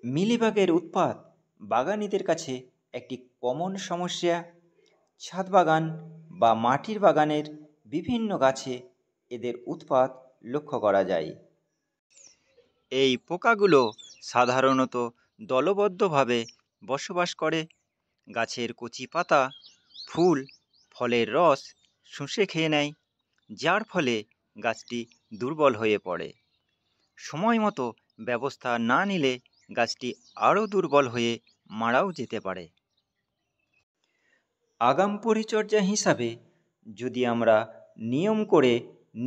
মিলিবাগের উৎপাত বাগানীদের কাছে একটি কমন সমস্যা। ছাদ বাগান বা মাটির বাগানের বিভিন্ন গাছে এদের উৎপাত লক্ষ্য করা যায়। এই পোকাগুলো সাধারণত দলবদ্ধভাবে বসবাস করে, গাছের কচি পাতা, ফুল, ফলের রস শুষে খেয়ে নেয়, যার ফলে গাছটি দুর্বল হয়ে পড়ে। সময় মতো ব্যবস্থা না নিলে গাছটি আরও দুর্বল হয়ে মারাও যেতে পারে। আগাম পরিচর্যা হিসাবে যদি আমরা নিয়ম করে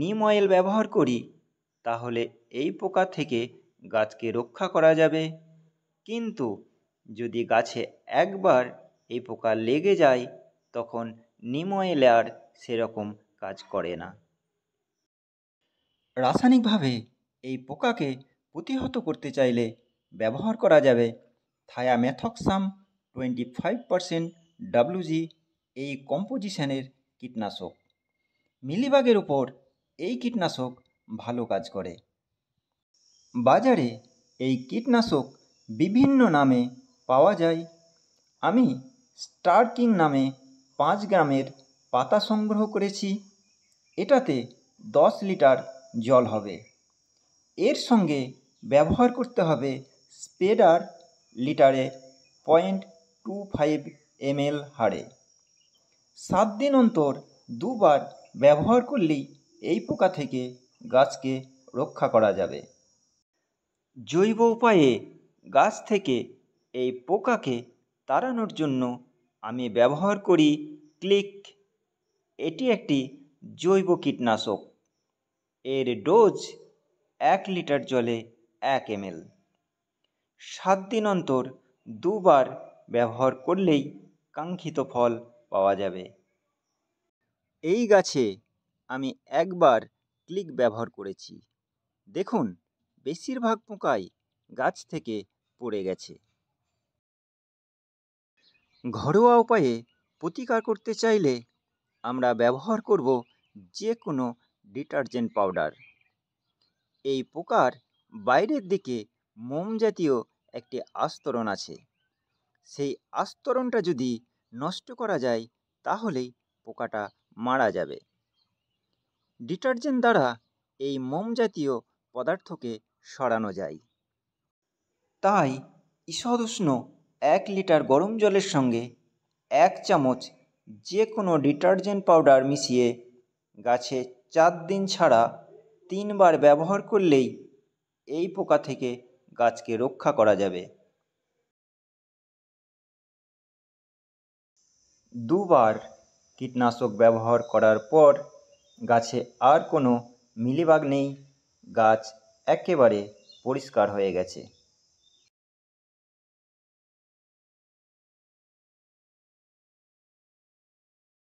নিম অয়েল ব্যবহার করি তাহলে এই পোকা থেকে গাছকে রক্ষা করা যাবে। কিন্তু যদি গাছে একবার এই পোকা লেগে যায় তখন নিম অয়েল আর সেরকম কাজ করে না। রাসায়নিকভাবে এই পোকাকে প্রতিহত করতে চাইলে ব্যবহার করা যাবে থায়ামেথক্সাম 25% WG এই কম্পোজিশনের কীটনাশক। মিলিবাগের উপর এই কীটনাশক ভালো কাজ করে। বাজারে এই কীটনাশক বিভিন্ন নামে পাওয়া যায়। আমি স্টার কিং নামে 5 গ্রামের পাতা সংগ্রহ করেছি। এটাতে 10 লিটার জল হবে। এর সঙ্গে ব্যবহার করতে হবে স্প্রেডার লিটারে 0.25 ml হারে। 7 দিন অন্তর 2 বার ব্যবহার করলেই এই পোকা থেকে গাছকে রক্ষা করা যাবে। জৈব উপায়ে গাছ থেকে এই পোকাকে তাড়ানোর জন্য আমি ব্যবহার করি ক্লিক। এটি একটি জৈব কীটনাশক। এর ডোজ 1 লিটার জলে 1 ml। 7 দিন অন্তর 2 বার ব্যবহার করলেই কাঙ্ক্ষিত ফল পাওয়া যাবে। এই গাছে আমি একবার ক্লিক ব্যবহার করেছি। দেখুন, বেশিরভাগ পোকাই গাছ থেকে পড়ে গেছে। ঘরোয়া উপায়ে প্রতিকার করতে চাইলে আমরা ব্যবহার করব যে কোনো ডিটারজেন্ট পাউডার। এই পোকার বাইরের দিকে মোম জাতীয় একটি আস্তরণ আছে। সেই আস্তরণটা যদি নষ্ট করা যায় তাহলেই পোকাটা মারা যাবে। ডিটারজেন্ট দ্বারা এই মোম জাতীয় পদার্থকে সরানো যায়। তাই ঈষদুষ্ণ 1 লিটার গরম জলের সঙ্গে 1 চামচ যে কোনো ডিটারজেন্ট পাউডার মিশিয়ে গাছে 4 দিন ছাড়া 3 বার ব্যবহার করলেই এই পোকা থেকে গাছকে রক্ষা করা যাবে। 2 বার কীটনাশক ব্যবহার করার পর গাছে আর কোনো মিলিবাগ নেই। গাছ একেবারে পরিষ্কার হয়ে গেছে।